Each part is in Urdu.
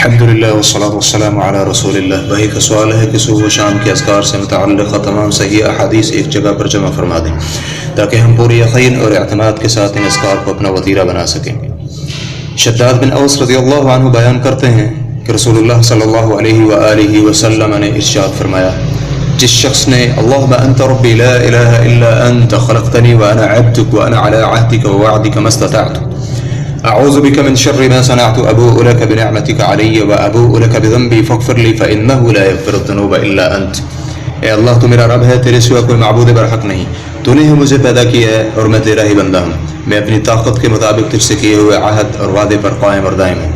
الحمدللہ والصلاة والسلام علی رسول اللہ۔ بھائی کا سوال ہے کہ صبح و شام کے اذکار سے متعلقہ تمام صحیح احادیث ایک جگہ پر جمع فرما دیں تاکہ ہم پوری یقین اور اعتماد کے ساتھ ان اذکار کو اپنا وطیرہ بنا سکیں۔ شداد بن اوس رضی اللہ عنہ بیان کرتے ہیں کہ رسول اللہ صلی اللہ علیہ وآلہ وسلم نے ارشاد فرمایا، جس شخص نے اللہم انت ربی لا الہ الا انت خلقتنی وانا عبدک وانا علی عہدک ووعدک ما استطعت اعوذ بک من شر ما صنعت ابوء لک بنعمتک علی وابوء لک بذنبی فاغفر لی فانہ لا یغفر الذنوب الا انت۔ اے اللہ تو میرا رب ہے، تیرے سوا کوئی معبود برحق نہیں، تو نے ہی مجھے پیدا کیا ہے اور میں تیرا ہی بندہ ہوں، میں اپنی طاقت کے مطابق تجھ سے کیے ہوئے عہد اور وعدے پر قائم اور دائم ہوں،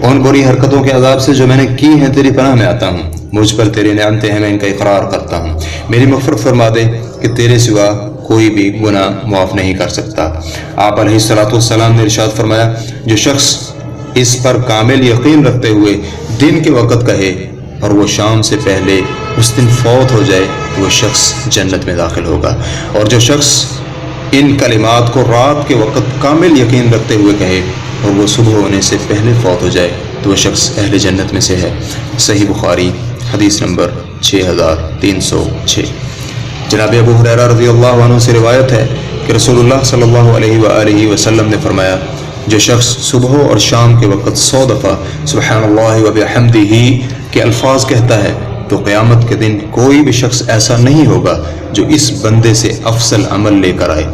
ان بری حرکتوں کے عذاب سے جو میں نے کی ہیں تیری پناہ میں آتا ہوں، مجھ پر تیری نعمتیں ہیں میں ان کا اقرار کرتا ہوں، میری مغفرت فرما دے کہ تیرے سوا کوئی بھی گناہ معاف نہیں کر سکتا۔ آپ علیہ السلام نے ارشاد فرمایا، جو شخص اس پر کامل یقین رکھتے ہوئے دن کے وقت کہے اور وہ شام سے پہلے اس دن فوت ہو جائے تو وہ شخص جنت میں داخل ہوگا، اور جو شخص ان کلمات کو رات کے وقت کامل یقین رکھتے ہوئے کہے اور وہ صبح ہونے سے پہلے فوت ہو جائے تو وہ شخص اہل جنت میں سے ہے۔ صحیح بخاری حدیث نمبر 6306۔ جناب ابو ہریرہ رضی اللہ عنہ سے روایت ہے کہ رسول اللہ صلی اللہ علیہ وآلہ وسلم نے فرمایا، جو شخص صبح اور شام کے وقت 100 دفعہ سبحان اللہ وبحمدہ کے الفاظ کہتا ہے تو قیامت کے دن کوئی بھی شخص ایسا نہیں ہوگا جو اس بندے سے افضل عمل لے کر آئے،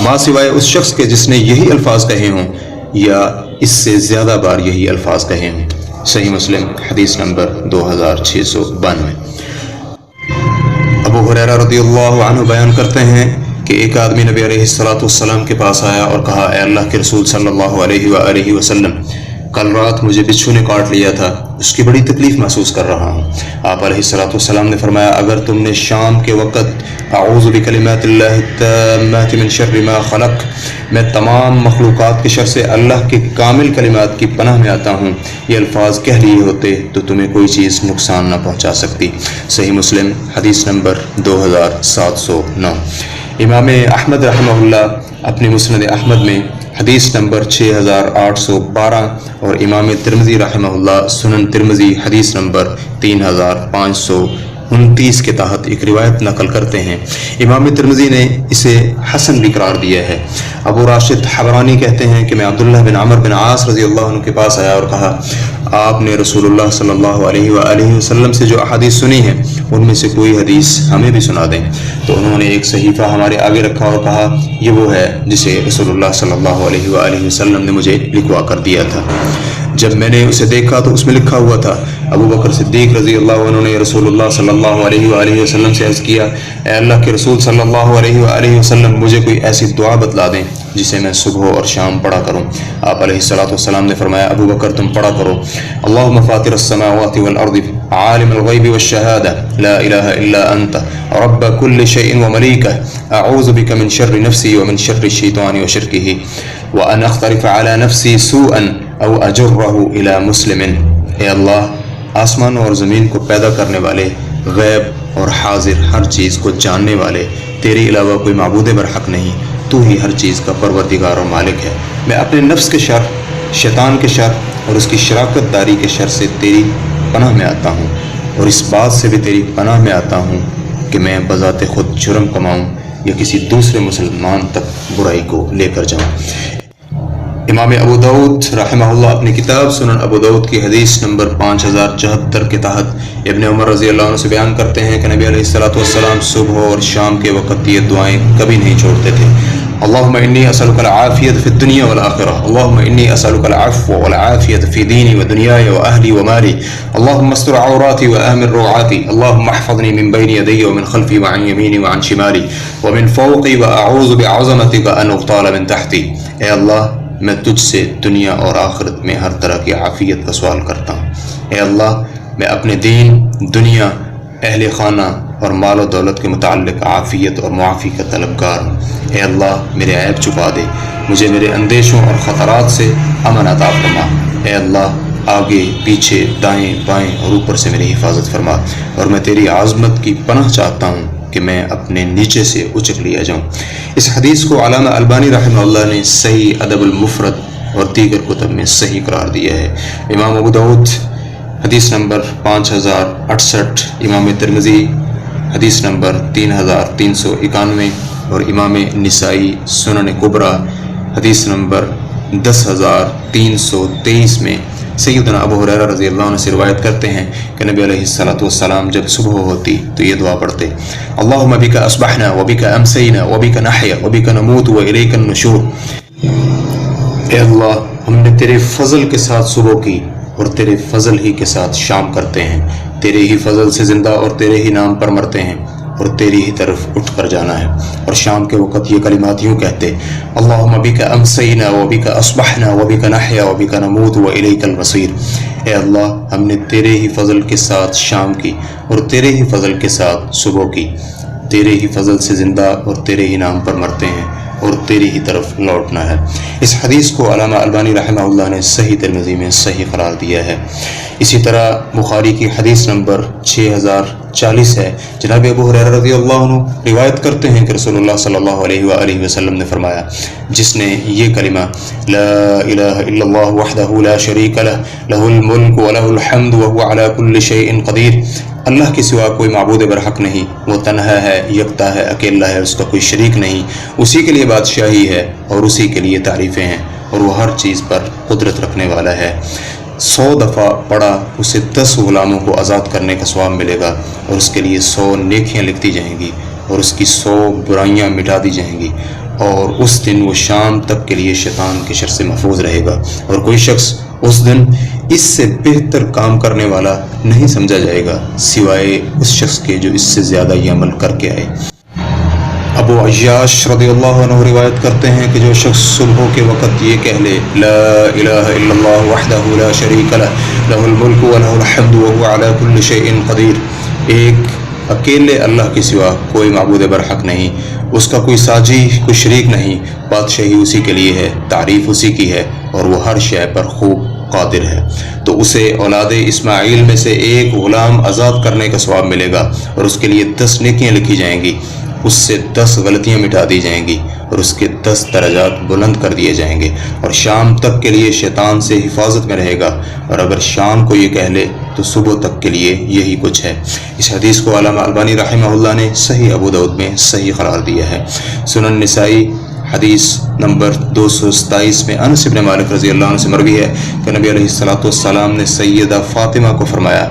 ماں سوائے اس شخص کے جس نے یہی الفاظ کہے ہوں یا اس سے زیادہ بار یہی الفاظ کہے ہوں۔ صحیح مسلم حدیث نمبر 2692۔ ابو ہریرہ رضی اللہ عنہ بیان کرتے ہیں کہ ایک آدمی نبی علیہ السلام کے پاس آیا اور کہا، اے اللہ کے رسول صلی اللہ علیہ وآلہ وسلم، کل رات مجھے بچھو نے کاٹ لیا تھا، اس کی بڑی تکلیف محسوس کر رہا ہوں۔ آپ علیہ السلام نے فرمایا، اگر تم نے شام کے وقت اعوذ بکلمات اللہ التامات من شر ما خلق، میں تمام مخلوقات کے شر سے اللہ کے کامل کلمات کی پناہ میں آتا ہوں، یہ الفاظ کہہ لیے ہوتے تو تمہیں کوئی چیز نقصان نہ پہنچا سکتی۔ صحیح مسلم حدیث نمبر 2709۔ امام احمد رحمہ اللہ اپنی مسند احمد میں حدیث نمبر 6812 اور امام ترمذی رحمہ اللہ سنن ترمذی حدیث نمبر 3529 کے تحت ایک روایت نقل کرتے ہیں۔ امام ترمذی نے اسے حسن بھی قرار دیا ہے۔ ابو راشد حبرانی کہتے ہیں کہ میں عبداللہ بن عمر بن عاص رضی اللہ عنہ کے پاس آیا اور کہا، آپ نے رسول اللہ صلی اللہ علیہ وآلہ وسلم سے جو احادیث سنی ہیں ان میں سے کوئی حدیث ہمیں بھی سنا دیں۔ تو انہوں نے ایک صحیفہ ہمارے آگے رکھا اور کہا، یہ وہ ہے جسے رسول اللہ صلی اللہ علیہ وآلہ وسلم نے مجھے لکھوا کر دیا تھا۔ جب میں نے اسے دیکھا تو اس میں لکھا ہوا تھا، ابو بکر صدیق رضی اللہ عنہ نے رسول اللہ صلی اللہ علیہ وآلہ وسلم سے عرض کیا، اے اللہ کے رسول صلی اللہ علیہ وآلہ وسلم، مجھے کوئی ایسی دعا بتلا دیں جسے میں صبح اور شام پڑھا کروں۔ آپ علیہ السلام نے فرمایا، ابو بکر تم پڑھا کرو، اللہم فاطر السماوات والارض عالم الغیب والشہادہ لا الہ الا انت رب کل شیء وملیکہ اعوذ بک من شر نفسی ومن شر الشیطان وشرکہ وان اخترف علی نفسی سوءا او اجرہ الی مسلم۔ اے اللہ، آسمان اور زمین کو پیدا کرنے والے، غیب اور حاضر ہر چیز کو جاننے والے، تیرے علاوہ کوئی معبود برحق نہیں، تو ہی ہر چیز کا پروردگار اور مالک ہے، میں اپنے نفس کے شر، شیطان کے شر اور اس کی شراکت داری کے شر سے تیری پناہ میں آتا ہوں، اور اس بات سے بھی تیری پناہ میں آتا ہوں کہ میں بذات خود جرم کماؤں یا کسی دوسرے مسلمان تک برائی کو لے کر جاؤں۔ امام ابو داؤد رحمہ اللہ اپنی کتاب سنن ابو داؤد کی حدیث نمبر 5074 کے تحت ابن عمر رضی اللہ عنہ سے بیان کرتے ہیں کہ نبی علیہ السلام صبح اور شام کے وقت یہ دعائیں کبھی نہیں چھوڑتے تھے۔ اللہم انی اسألک العافیۃ فی الدنیا والآخرہ، اللہم انی اسألک العفو والعافیۃ فی دینی ودنیای واہلی ومالی، اللہم استر عوراتی وآمن روعاتی، اللہم احفظنی من بین یدی ومن خلفی وعن یمینی وعن شمالی ومن فوقی واعوذ بعظمتک ان اغتال من تحتی۔ اے اللہ، میں تجھ سے دنیا اور آخرت میں ہر طرح کی عافیت کا سوال کرتا ہوں۔ اے اللہ، میں اپنے دین، دنیا، اہل خانہ اور مال و دولت کے متعلق عافیت اور معافی کا طلبگار ہوں۔ اے اللہ، میرے عیب چھپا دے، مجھے میرے اندیشوں اور خطرات سے امن عطا فرما۔ اے اللہ، آگے، پیچھے، دائیں، بائیں اور اوپر سے میری حفاظت فرما، اور میں تیری عظمت کی پناہ چاہتا ہوں کہ میں اپنے نیچے سے اچک لیا جاؤں۔ اس حدیث کو علامہ البانی رحمہ اللہ نے صحیح ادب المفرد اور دیگر کتب میں صحیح قرار دیا ہے۔ امام ابو داؤد حدیث نمبر 5068 امام ترمذی حدیث نمبر 3391 اور امام نسائی سنن کبریٰ حدیث نمبر 10323 میں سیدنا ابو ہریرہ رضی اللہ عنہ سے روایت کرتے ہیں کہ نبی علیہ الصلوۃ والسلام جب صبح ہوتی تو یہ دعا پڑھتے: اللہم بک اصبحنا وبک امسینا وبک نحیا وبک نموت والیک النشور۔ اے اللہ، ہم نے تیرے فضل کے ساتھ صبح کی اور تیرے فضل ہی کے ساتھ شام کرتے ہیں، تیرے ہی فضل سے زندہ اور تیرے ہی نام پر مرتے ہیں اور تیری ہی طرف اٹھ کر جانا ہے۔ اور شام کے وقت یہ کلمات یوں کہتے: اللہم بک امسینا وبک اصبحنا وبک نحیا وبک نموت والیک المصیر۔ اے اللہ، ہم نے تیرے ہی فضل کے ساتھ شام کی اور تیرے ہی فضل کے ساتھ صبح کی، تیرے ہی فضل سے زندہ اور تیرے ہی نام پر مرتے ہیں اور تیری ہی طرف لوٹنا ہے۔ اس حدیث کو علامہ البانی رحمہ اللہ نے صحیح ترمذی میں صحیح قرار دیا ہے۔ اسی طرح بخاری کی حدیث نمبر 6040 ہے۔ جناب ابو ہریرہ رضی اللہ عنہ روایت کرتے ہیں کہ رسول اللہ صلی اللہ علیہ وآلہ وسلم نے فرمایا: جس نے یہ کلمہ لا الہ الا اللہ وحدہ لا شریک لہ لہ الملک ولہ الحمد وہو علی کل شیء قدیر، اللہ کے سوا کوئی معبود برحق نہیں، وہ تنہا ہے، یکتا ہے، اکیلا ہے، اس کا کوئی شریک نہیں، اسی کے لیے بادشاہی ہے اور اسی کے لیے تعریفیں ہیں اور وہ ہر چیز پر قدرت رکھنے والا ہے۔ 100 دفعہ پڑھا اسے 10 غلاموں کو آزاد کرنے کا ثواب ملے گا اور اس کے لیے 100 نیکیاں لکھتی جائیں گی اور اس کی 100 برائیاں مٹا دی جائیں گی، اور اس دن وہ شام تک کے لیے شیطان کے شر سے محفوظ رہے گا، اور کوئی شخص اس دن اس سے بہتر کام کرنے والا نہیں سمجھا جائے گا سوائے اس شخص کے جو اس سے زیادہ یہ عمل کر کے آئے۔ ابو عیاش رضی اللہ عنہ روایت کرتے ہیں کہ جو شخص صبح کے وقت یہ کہہ لے لا الہ الا اللہ وحدہ لا شریک لہ لہ الملک ولہ الحمد وہو علی کل شیء قدیر، ایک اکیلے اللہ کے سوا کوئی معبود برحق نہیں، اس کا کوئی ساجی، کوئی شریک نہیں، بادشاہی اسی کے لیے ہے، تعریف اسی کی ہے اور وہ ہر شے پر خوب قادر ہے، تو اسے اولاد اسماعیل میں سے ایک غلام آزاد کرنے کا ثواب ملے گا اور اس کے لیے 10 نیکیاں لکھی جائیں گی، اس سے 10 غلطیاں مٹا دی جائیں گی اور اس کے 10 درجات بلند کر دیے جائیں گے، اور شام تک کے لیے شیطان سے حفاظت میں رہے گا، اور اگر شام کو یہ کہہ لے تو صبح تک کے لیے یہی کچھ ہے۔ اس حدیث کو علامہ البانی رحمہ اللہ نے صحیح ابو داؤد میں صحیح قرار دیا ہے۔ سنن نسائی حدیث نمبر 227 میں انس بن مالک رضی اللہ عنہ سے مروی ہے کہ نبی علیہ الصلوۃ والسلام نے سیدہ فاطمہ کو فرمایا: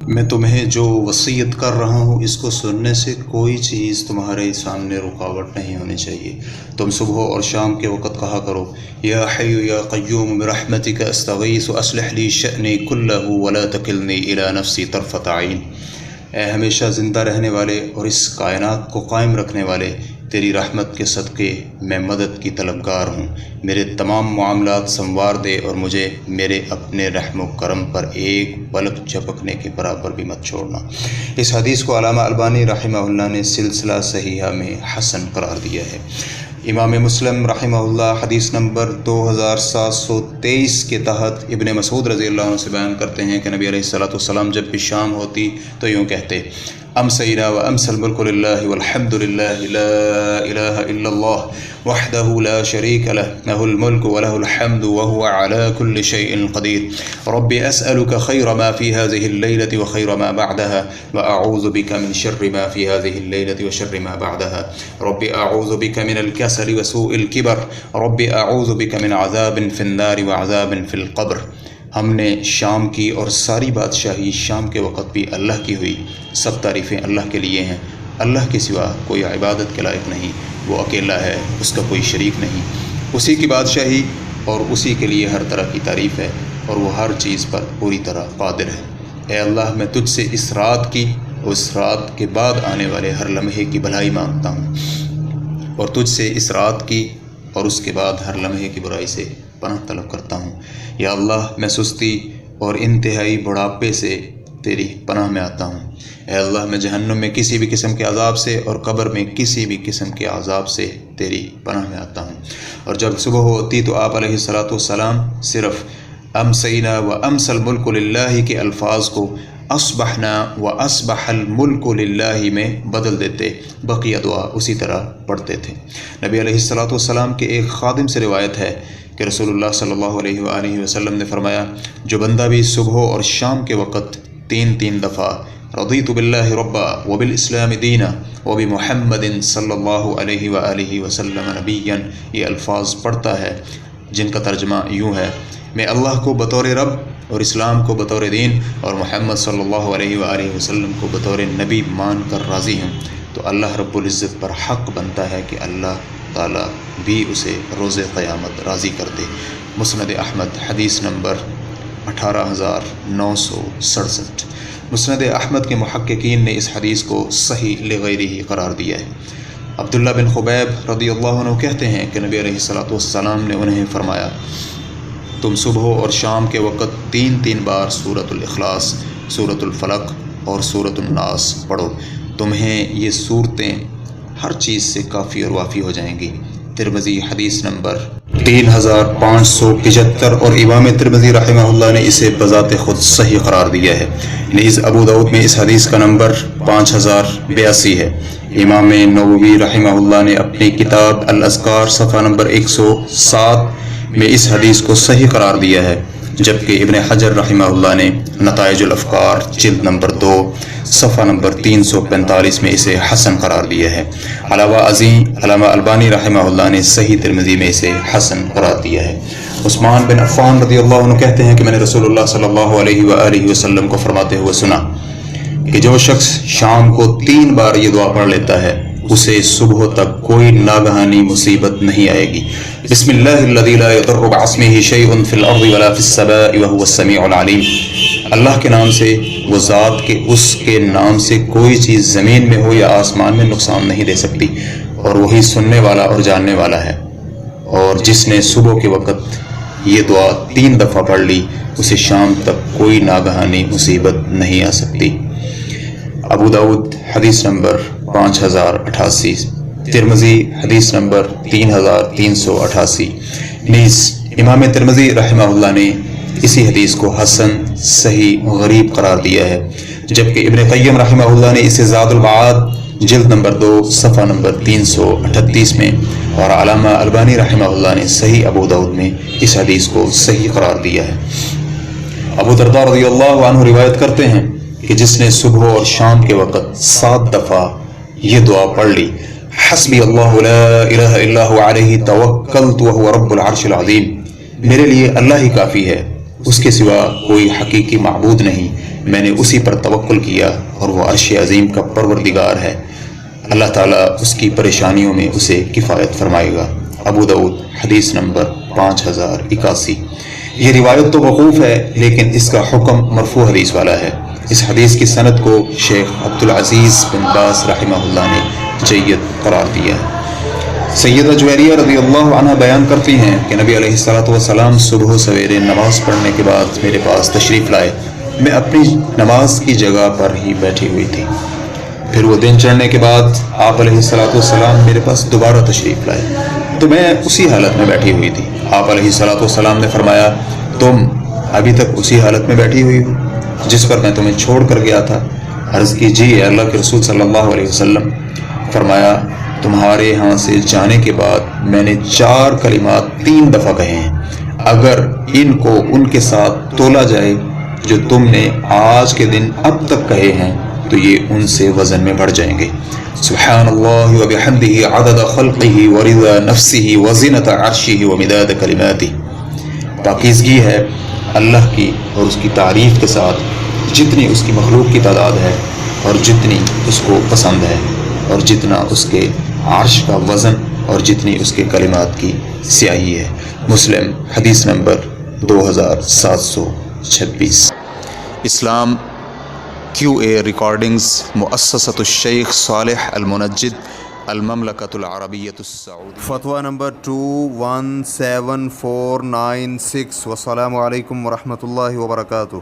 میں تمہیں جو وصیت کر رہا ہوں اس کو سننے سے کوئی چیز تمہارے سامنے رکاوٹ نہیں ہونی چاہیے، تم صبح اور شام کے وقت کہا کرو: یا حی یا قیوم برحمتک استغیث اصلح لی شأنی کلہ ولا تکلنی الی نفسی طرفۃ عین۔ اے ہمیشہ زندہ رہنے والے اور اس کائنات کو قائم رکھنے والے، تیری رحمت کے صدقے میں مدد کی طلبگار ہوں، میرے تمام معاملات سنوار دے اور مجھے میرے اپنے رحم و کرم پر ایک پلک جھپکنے کے برابر بھی مت چھوڑنا۔ اس حدیث کو علامہ البانی رحمہ اللہ نے سلسلہ صحیحہ میں حسن قرار دیا ہے۔ امام مسلم رحمہ اللہ حدیث نمبر 2723 کے تحت ابن مسعود رضی اللہ عنہ سے بیان کرتے ہیں کہ نبی علیہ الصلوۃ والسلام جب بھی شام ہوتی تو یوں کہتے: امسینا وامسی الملک للہ والحمد للہ لا الہ الا اللہ وحدہ لا شریک لہ لہ الملک ولہ الحمد وہو علی کل شیء قدیر، رب اسألک خیر ما فی هذه الليلة وخیر ما بعدها واعوذ بک من شر ما فی هذه الليلة وشر ما بعدها، رب اعوذ بک من الکسل وسوء الکبر، رب اعوذ بک من عذاب فی النار وعذاب فی القبر۔ ہم نے شام کی اور ساری بادشاہی شام کے وقت بھی اللہ کی ہوئی، سب تعریفیں اللہ کے لیے ہیں، اللہ کے سوا کوئی عبادت کے لائق نہیں، وہ اکیلا ہے، اس کا کوئی شریک نہیں، اسی کی بادشاہی اور اسی کے لیے ہر طرح کی تعریف ہے اور وہ ہر چیز پر پوری طرح قادر ہے۔ اے اللہ، میں تجھ سے اس رات کی اور اس رات کے بعد آنے والے ہر لمحے کی بھلائی مانگتا ہوں، اور تجھ سے اس رات کی اور اس کے بعد ہر لمحے کی برائی سے پناہ طلب کرتا ہوں۔ یا اللہ، میں سستی اور انتہائی بڑھاپے سے تیری پناہ میں آتا ہوں۔ اے اللہ، میں جہنم میں کسی بھی قسم کے عذاب سے اور قبر میں کسی بھی قسم کے عذاب سے تیری پناہ میں آتا ہوں۔ اور جب صبح ہوتی تو آپ علیہ الصلوۃ والسلام صرف امسینا و امسل ملک للہ کے الفاظ کو اصبحنا و اصبح الملک للہ میں بدل دیتے، بقیہ دعا اسی طرح پڑھتے تھے۔ نبی علیہ الصلوۃ والسلام کے ایک خادم سے روایت ہے کہ رسول اللہ صلی اللہ علیہ وآلہ وسلم نے فرمایا، جو بندہ بھی صبح اور شام کے وقت تین دفعہ رضیت باللہ ربا وبالاسلام دینا وبمحمد صلی اللہ علیہ وآلہ وسلم نبیا، یہ الفاظ پڑھتا ہے جن کا ترجمہ یوں ہے، میں اللہ کو بطور رب اور اسلام کو بطور دین اور محمد صلی اللہ علیہ وآلہ وسلم کو بطور نبی مان کر راضی ہوں، تو اللہ رب العزت پر حق بنتا ہے کہ اللہ تعالیٰ بھی اسے روز قیامت راضی کر دے۔ مسند احمد حدیث نمبر 18967۔ مسند احمد کے محققین نے اس حدیث کو صحیح لغیرہ قرار دیا ہے۔ عبداللہ بن خبیب رضی اللہ عنہ کہتے ہیں کہ نبی علیہ الصلوۃ والسلام نے انہیں فرمایا، تم صبح اور شام کے وقت تین بار سورۃ الاخلاص، سورۃ الفلق اور سورۃ الناس پڑھو، تمہیں یہ صورتیں ہر چیز سے کافی اور وافی ہو جائیں گی۔ ترمذی حدیث نمبر 3575، اور امام ترمذی رحمہ اللہ نے اسے بذات خود صحیح قرار دیا ہے۔ نیز ابو داؤد میں اس حدیث کا نمبر 5082 ہے۔ امام نووی رحمہ اللہ نے اپنی کتاب الاذکار صفحہ نمبر 107 میں اس حدیث کو صحیح قرار دیا ہے، جبکہ ابن حجر رحمہ اللہ نے نتائج الافکار جلد نمبر 2 صفحہ نمبر 345 میں اسے حسن قرار دیا ہے۔ علاوہ ازیں علامہ البانی رحمہ اللہ نے صحیح ترمذی میں اسے حسن قرار دیا ہے۔ عثمان بن عفان رضی اللہ عنہ کہتے ہیں کہ میں نے رسول اللہ صلی اللہ علیہ وآلہ وسلم کو فرماتے ہوئے سنا کہ جو شخص شام کو 3 بار یہ دعا پڑھ لیتا ہے اسے صبح تک کوئی ناگہانی مصیبت نہیں آئے گی۔ بسم اللہ الذی لا یضر بعصمہ شیء فی الارض ولا فی السماء وهو السمیع العلیم، اللہ کے نام سے، وہ ذات کے اس کے نام سے کوئی چیز زمین میں ہو یا آسمان میں نقصان نہیں دے سکتی، اور وہی سننے والا اور جاننے والا ہے۔ اور جس نے صبح کے وقت یہ دعا 3 دفعہ پڑھ لی اسے شام تک کوئی ناگہانی مصیبت نہیں آ سکتی۔ ابو داؤد حدیث نمبر 5088، ترمذی حدیث نمبر 3388۔ نیز امام ترمذی رحمہ اللہ نے اسی حدیث کو حسن، صحیح، غریب قرار دیا ہے، جبکہ ابن قیم رحمہ اللہ نے اسے زاد المعاد جلد نمبر 2 صفحہ نمبر 338 میں، اور علامہ البانی رحمہ اللہ نے صحیح ابو داؤد میں اس حدیث کو صحیح قرار دیا ہے۔ ابو درداء رضی اللہ عنہ روایت کرتے ہیں کہ جس نے صبح اور شام کے وقت 7 دفعہ یہ دعا پڑھ لی، حسبی اللہ لا الہ الا هو علیہ توکلت وهو رب العرش العظیم، میرے لیے اللہ ہی کافی ہے، اس کے سوا کوئی حقیقی معبود نہیں، میں نے اسی پر توکل کیا اور وہ عرش عظیم کا پروردگار ہے، اللہ تعالیٰ اس کی پریشانیوں میں اسے کفایت فرمائے گا۔ ابو داؤد حدیث نمبر 5081۔ یہ روایت تو موقوف ہے لیکن اس کا حکم مرفوع حدیث والا ہے۔ اس حدیث کی سند کو شیخ عبدالعزیز بن باز رحمہ اللہ نے جید قرار دیا ہے۔ سیدہ جویریہ رضی اللہ عنہ بیان کرتی ہیں کہ نبی علیہ الصلوۃ والسلام صبح سویرے نماز پڑھنے کے بعد میرے پاس تشریف لائے، میں اپنی نماز کی جگہ پر ہی بیٹھی ہوئی تھی، پھر وہ دن چڑھنے کے بعد آپ علیہ الصلوۃ والسلام میرے پاس دوبارہ تشریف لائے تو میں اسی حالت میں بیٹھی ہوئی تھی۔ آپ علیہ الصلوۃ والسلام نے فرمایا، تم ابھی تک اسی حالت میں بیٹھی ہوئی ہو جس پر میں تمہیں چھوڑ کر گیا تھا؟ عرض کی، جی اے اللہ کے رسول صلی اللہ علیہ وسلم۔ فرمایا، تمہارے ہاں سے جانے کے بعد میں نے 4 کلمات 3 دفعہ کہے ہیں، اگر ان کو ان کے ساتھ تولا جائے جو تم نے آج کے دن اب تک کہے ہیں تو یہ ان سے وزن میں بڑھ جائیں گے۔ سبحان اللہ وبحمدہ عدد خلقہ ورضا نفسہ وزنۃ عرشہ ومداد کلماتہ، پاکیزگی ہے اللہ کی اور اس کی تعریف کے ساتھ جتنی اس کی مخلوق کی تعداد ہے اور جتنی اس کو پسند ہے اور جتنا اس کے عرش کا وزن اور جتنی اس کے کلمات کی سیاہی ہے۔ مسلم حدیث نمبر 2726۔ اسلام QA ریکارڈنگز، مؤسسۃ الشیخ صالح المنجد، المملکۃ العربیۃ السعودیہ۔ فتویٰ نمبر 217496۔ والسلام علیکم ورحمۃ اللہ وبرکاتہ۔